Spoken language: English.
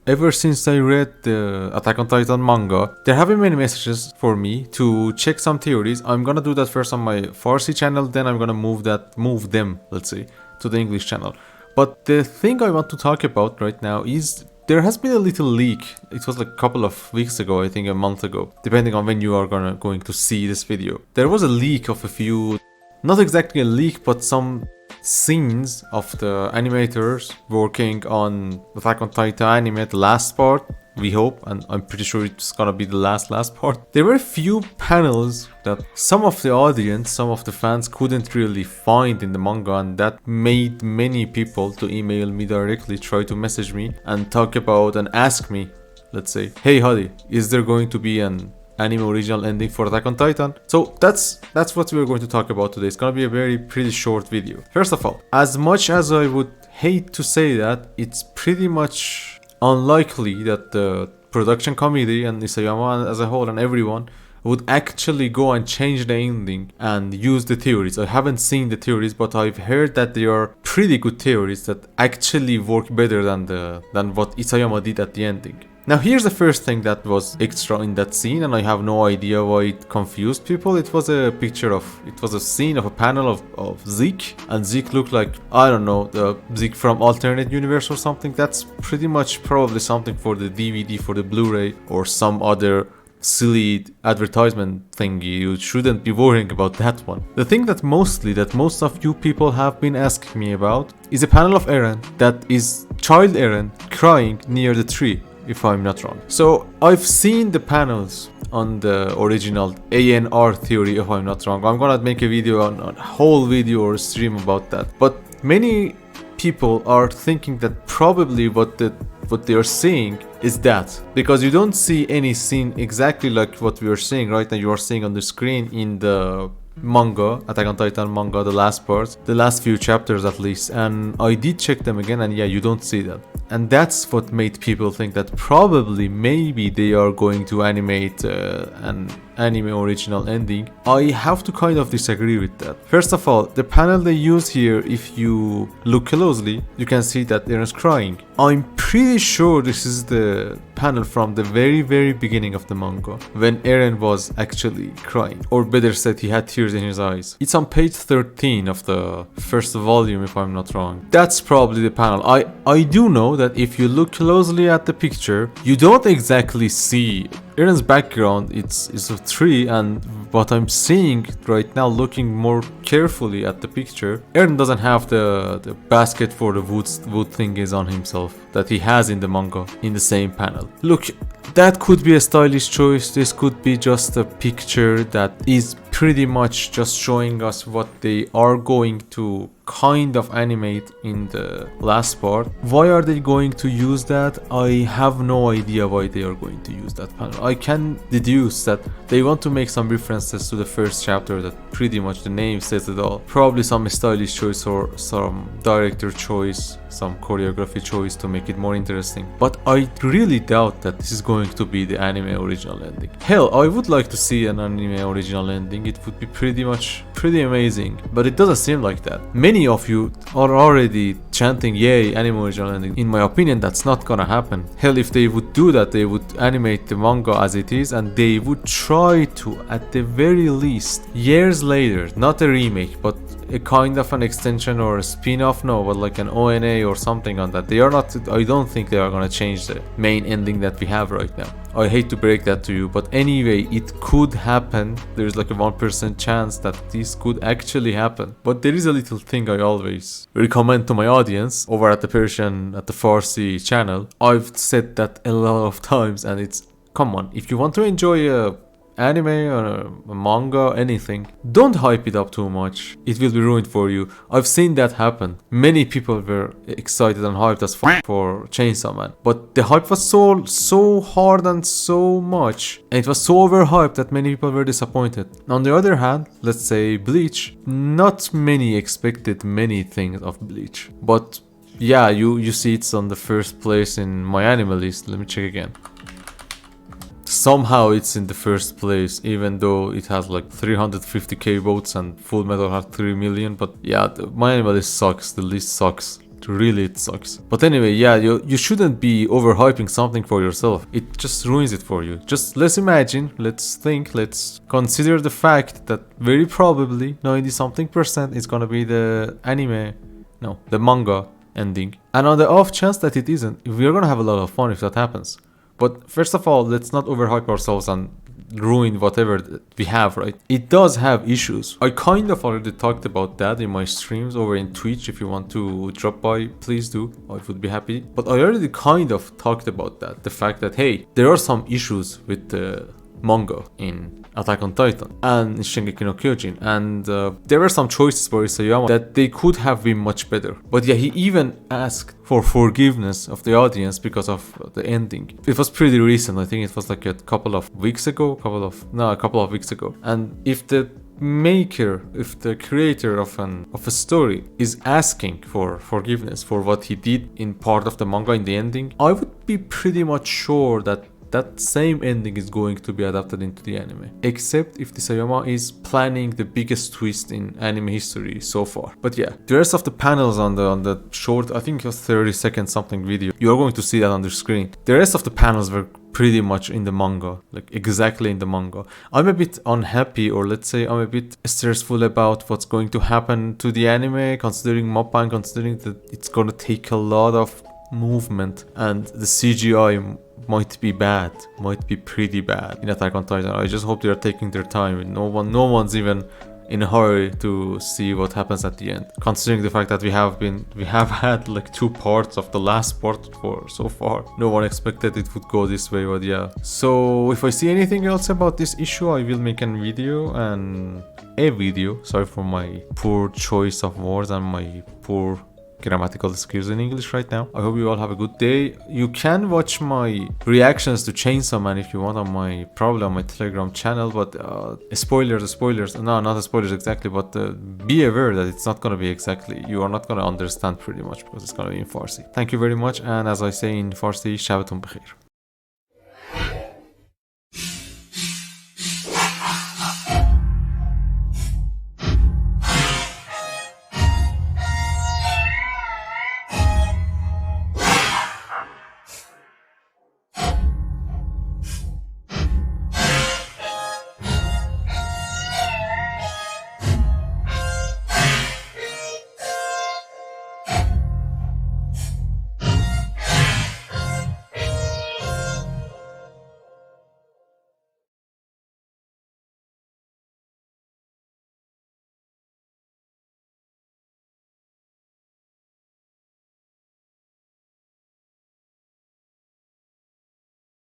ever since I read the Attack on Titan manga, there have been many messages for me to check some theories. I'm gonna do that first on my Farsi channel, then I'm gonna move them, let's say, to the English channel. But the thing I want to talk about right now is there has been a little leak. It was like a couple of weeks ago, I think a month ago, depending on when you are going to see this video. There was a leak of a few, not exactly a leak, but some scenes of the animators working on Attack on Titan anime, the last part, we hope, and I'm pretty sure it's gonna be the last part. There were a few panels that some of the audience, some of the fans couldn't really find in the manga, and that made many people to email me directly, try to message me and talk about and ask me, let's say, hey Hadi, is there going to be an anime original ending for Attack on Titan? So that's what we're going to talk about today. It's gonna be a pretty short video. First of all, as much as I would hate to say that, it's pretty much unlikely that the production committee and Isayama as a whole and everyone would actually go and change the ending and use the theories. I haven't seen the theories, but I've heard that they are pretty good theories that actually work better than what Isayama did at the ending. Now here's the first thing that was extra in that scene, and I have no idea why it confused people. It was a scene of a panel of Zeke, and Zeke looked like, I don't know, the Zeke from alternate universe or something. That's pretty much probably something for the DVD, for the Blu-ray, or some other silly advertisement thingy. You shouldn't be worrying about that one. The thing that most of you people have been asking me about is a panel of Eren that is child Eren crying near the tree, if I'm not wrong. So I've seen the panels on the original ANR theory, if I'm not wrong. I'm gonna make a video on a whole video or stream about that. But many people are thinking that probably what they are seeing is that, because you don't see any scene exactly like what we are seeing right now. You are seeing on the screen in the manga, Attack on Titan manga, the last part, the last few chapters at least, and I did check them again, and yeah, you don't see that. And that's what made people think that probably maybe they are going to animate an anime original ending. I have to kind of disagree with that. First of all, the panel they use here, if you look closely, you can see that Eren's crying. I'm pretty sure this is the panel from the very beginning of the manga, when Eren was actually crying, or better said, he had tears in his eyes. It's on page 13 of the first volume, if I'm not wrong. That's probably the panel. I do know that if you look closely at the picture, you don't exactly see Eren's background. It's a tree, and what I'm seeing right now, looking more carefully at the picture, Eren doesn't have the basket for the wood thing is on himself that he has in the manga in the same panel. Look, that could be a stylish choice. This could be just a picture that is pretty much just showing us what they are going to kind of animate in the last part. Why are they going to use that? I have no idea why they are going to use that panel. I can deduce that they want to make some references to the first chapter, that pretty much the name says it all. Probably some stylish choice or some director choice, some choreography choice to make it more interesting. But I really doubt that this is going to be the anime original ending. Hell, I would like to see an anime original ending. It would be pretty amazing, but it doesn't seem like that. Many of you are already chanting, yay, anime original ending. In my opinion, that's not gonna happen. Hell, if they would do that, they would animate the manga as it is, and they would try to, at the very least, years later, not a remake, but a kind of an extension or a spin-off, no, but like an ONA or something on that. They are not, I don't think they are gonna change the main ending that we have right now. I hate to break that to you, but anyway, it could happen. There's like a 1% chance that this could actually happen. But there is a little thing I always recommend to my audience over at the Persian, at the Farsi channel. I've said that a lot of times, and it's, come on, if you want to enjoy a anime or a manga, anything, don't hype it up too much. It will be ruined for you. I've seen that happen. Many people were excited and hyped as fuck for Chainsaw Man, but the hype was so hard and so much, and it was so overhyped that many people were disappointed. On the other hand, let's say Bleach, not many expected many things of Bleach, but yeah, you see it's on the first place in my anime list. Let me check again. Somehow it's in the first place, even though it has like 350k votes and Full Metal had 3 million. But yeah, my anime list sucks. The list sucks. Really, it sucks. But anyway, yeah, you shouldn't be overhyping something for yourself. It just ruins it for you. Just let's imagine, let's think, let's consider the fact that very probably 90-something% is gonna be the the manga ending. And on the off chance that it isn't, we're gonna have a lot of fun if that happens. But first of all, let's not overhype ourselves and ruin whatever we have, right? It does have issues. I kind of already talked about that in my streams over in Twitch. If you want to drop by, please do. I would be happy. But I already kind of talked about that. The fact that, hey, there are some issues with the manga in Attack on Titan and Shingeki no Kyojin, and there were some choices for Isayama that they could have been much better. But yeah, he even asked for forgiveness of the audience because of the ending. It was pretty recent. I think it was like a couple of weeks ago. And if the creator of a story is asking for forgiveness for what he did in part of the manga in the ending, I would be pretty much sure that same ending is going to be adapted into the anime, except if Isayama is planning the biggest twist in anime history so far. But yeah, the rest of the panels on the short, I think it was 30-second something video, you're going to see that on the screen. The rest of the panels were pretty much in the manga, like exactly in the manga. I'm a bit unhappy, or let's say I'm a bit stressful about what's going to happen to the anime, considering Mappa and considering that it's gonna take a lot of movement and the CGI might be pretty bad in Attack on Titan. I just hope they are taking their time. No one's even in a hurry to see what happens at the end, considering the fact that we have had like 2 parts of the last part for so far. No one expected it would go this way, but yeah. So if I see anything else about this issue, I will make a video. Sorry for my poor choice of words and my poor grammatical skills in English right now. I hope you all have a good day. You can watch my reactions to Chainsaw Man if you want on my Telegram channel, but spoilers, no, not spoilers exactly, but be aware that it's not gonna be exactly, you are not gonna understand pretty much because it's gonna be in Farsi. Thank you very much, and as I say in Farsi, Shabatun Bakhair.